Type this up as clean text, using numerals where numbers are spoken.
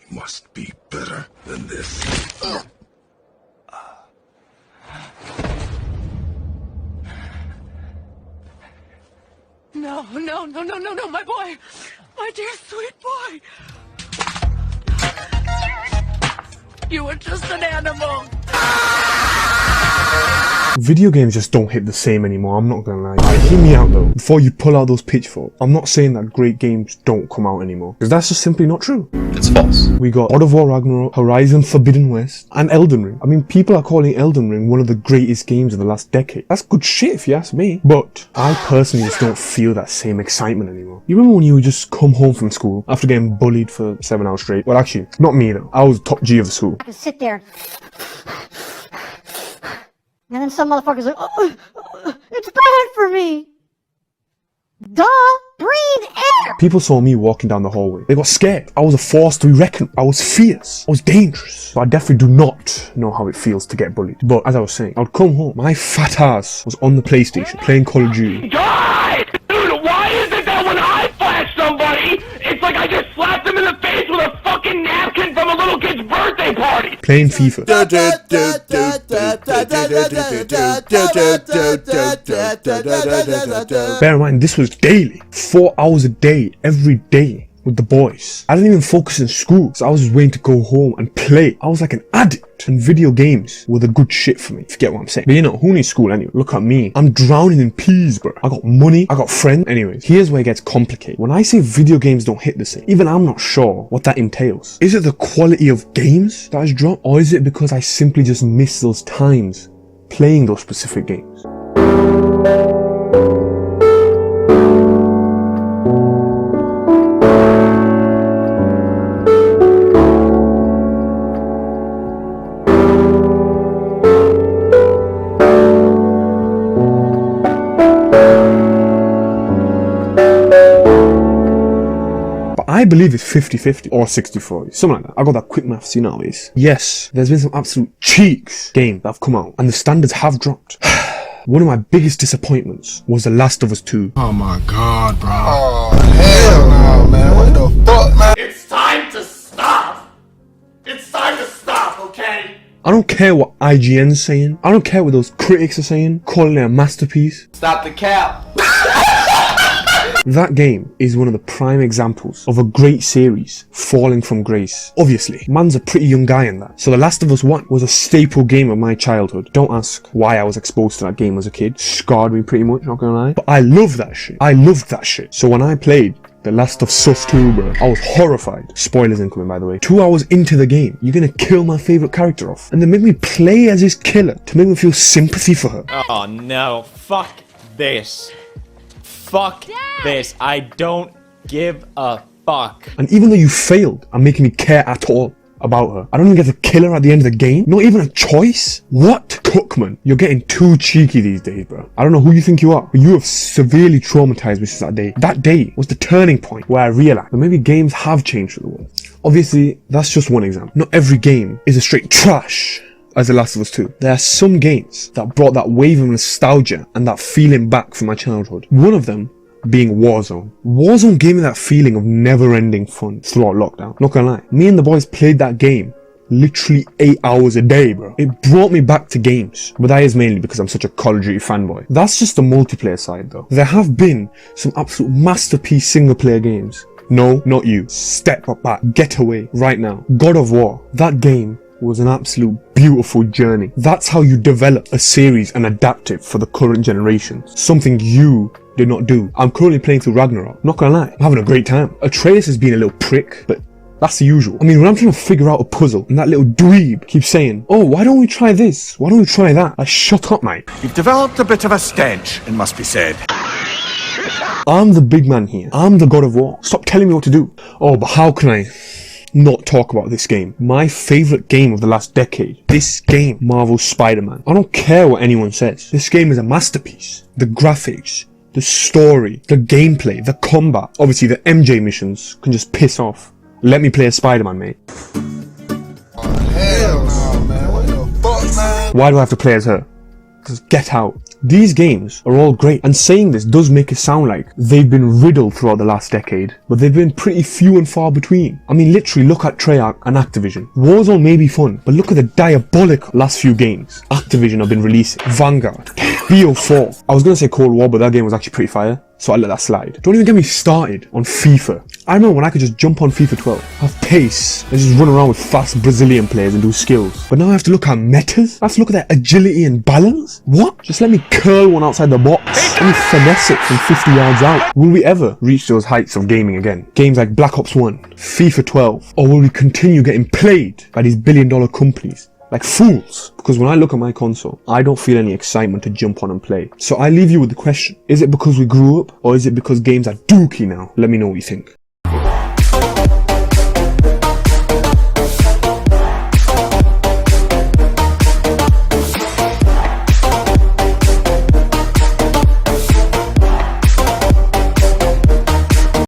must be better than this. No, my boy! My dear sweet boy! You were just an animal! Video games just don't hit the same anymore, I'm not gonna lie. Alright, hear me out though. Before you pull out those pitchforks, I'm not saying that great games don't come out anymore, because that's just simply not true. It's false. We got God of War Ragnarok, Horizon Forbidden West, and Elden Ring. I mean, people are calling Elden Ring one of the greatest games of the last decade. That's good shit if you ask me. But I personally just don't feel that same excitement anymore. You remember when you would just come home from school after getting bullied for 7 hours straight? Well, actually, not me though. I was top G of the school. I could sit there. And then some motherfucker's like, oh, it's bad for me. Duh, breathe air. People saw me walking down the hallway. They got scared. I was a force to be reckoned. I was fierce. I was dangerous. So I definitely do not know how it feels to get bullied. But as I was saying, I'd come home. My fat ass was on the PlayStation playing Call of Duty. God! Dude, why is it that when I flash somebody, it's like I just slapped them in the face with a fucking napkin from a little kid's birthday party? Playing FIFA. Bear in mind, this was daily. 4 hours a day, every day, with the boys. I didn't even focus in school, so I was just waiting to go home and play. I was like an addict, and video games were the good shit for me, if you get what I'm saying. But you know, who needs school anyway? Look at me. I'm drowning in peas, bro. I got money, I got friends. Anyways, here's where it gets complicated. When I say video games don't hit the same, even I'm not sure what that entails. Is it the quality of games that has dropped? Or is it because I simply just miss those times playing those specific games? I believe it's 50-50 or 60-40, something like that. I got that quick maths, you know how it is. Yes, there's been some absolute cheeks games that have come out and the standards have dropped. One of my biggest disappointments was The Last of Us 2. Oh my god, bro. Oh, hell no, man. What the fuck, man? It's time to stop! It's time to stop, okay? I don't care what IGN's saying. I don't care what those critics are saying, calling it a masterpiece. Stop the cap! That game is one of the prime examples of a great series falling from grace. Obviously, man's a pretty young guy in that. So The Last of Us 1 was a staple game of my childhood. Don't ask why I was exposed to that game as a kid. Scarred me pretty much, not gonna lie. But I love that shit. I loved that shit. So when I played The Last of Us 2, bro, I was horrified. Spoilers incoming, by the way. 2 hours into the game, you're gonna kill my favorite character off. And then make me play as his killer to make me feel sympathy for her. Oh no, fuck this. Fuck this. I don't give a fuck. And even though you failed at making me care at all about her, I don't even get to kill her at the end of the game? Not even a choice? What? Cookman, you're getting too cheeky these days, bro. I don't know who you think you are, but you have severely traumatized me since that day. That day was the turning point where I realized that maybe games have changed for the world. Obviously, that's just one example. Not every game is a straight trash as The Last of Us 2. There are some games that brought that wave of nostalgia and that feeling back from my childhood. One of them being Warzone. Warzone gave me that feeling of never-ending fun throughout lockdown. Not gonna lie, me and the boys played that game literally 8 hours a day, bro. It brought me back to games, but that is mainly because I'm such a Call of Duty fanboy. That's just the multiplayer side though. There have been some absolute masterpiece single-player games. No, not you. Step up back. Get away right now. God of War. That game was an absolute beautiful journey. That's how you develop a series and adapt it for the current generation. Something you did not do. I'm currently playing through Ragnarok. Not gonna lie, I'm having a great time. Atreus has been a little prick, but that's the usual. I mean, when I'm trying to figure out a puzzle and that little dweeb keeps saying, oh, why don't we try this? Why don't we try that? Like, shut up, mate. You've developed a bit of a stench, it must be said. I'm the big man here. I'm the God of War. Stop telling me what to do. Oh, but how can I not talk about this game? My favorite game of the last decade. This game, Marvel's Spider-Man. I don't care what anyone says. This game is a masterpiece. The graphics, the story, the gameplay, the combat. Obviously, the MJ missions can just piss off. Let me play as Spider-Man, mate. Oh, hell no, man. What the fuck, man? Why do I have to play as her? Just get out. These games are all great, and saying this does make it sound like they've been riddled throughout the last decade, but they've been pretty few and far between. I mean, literally look at Treyarch and Activision. Warzone may be fun, but look at the diabolical last few games Activision have been releasing. Vanguard, BO4. I was gonna say Cold War, but that game was actually pretty fire, so I let that slide. Don't even get me started on FIFA. I remember when I could just jump on FIFA 12, have pace, and just run around with fast Brazilian players and do skills. But now I have to look at metas? I have to look at their agility and balance? What? Just let me curl one outside the box. Let me finesse it from 50 yards out. Will we ever reach those heights of gaming again? Games like Black Ops 1, FIFA 12, or will we continue getting played by these billion-dollar companies like fools? Because when I look at my console, I don't feel any excitement to jump on and play. So I leave you with the question, is it because we grew up, or is it because games are dookie now? Let me know what you think.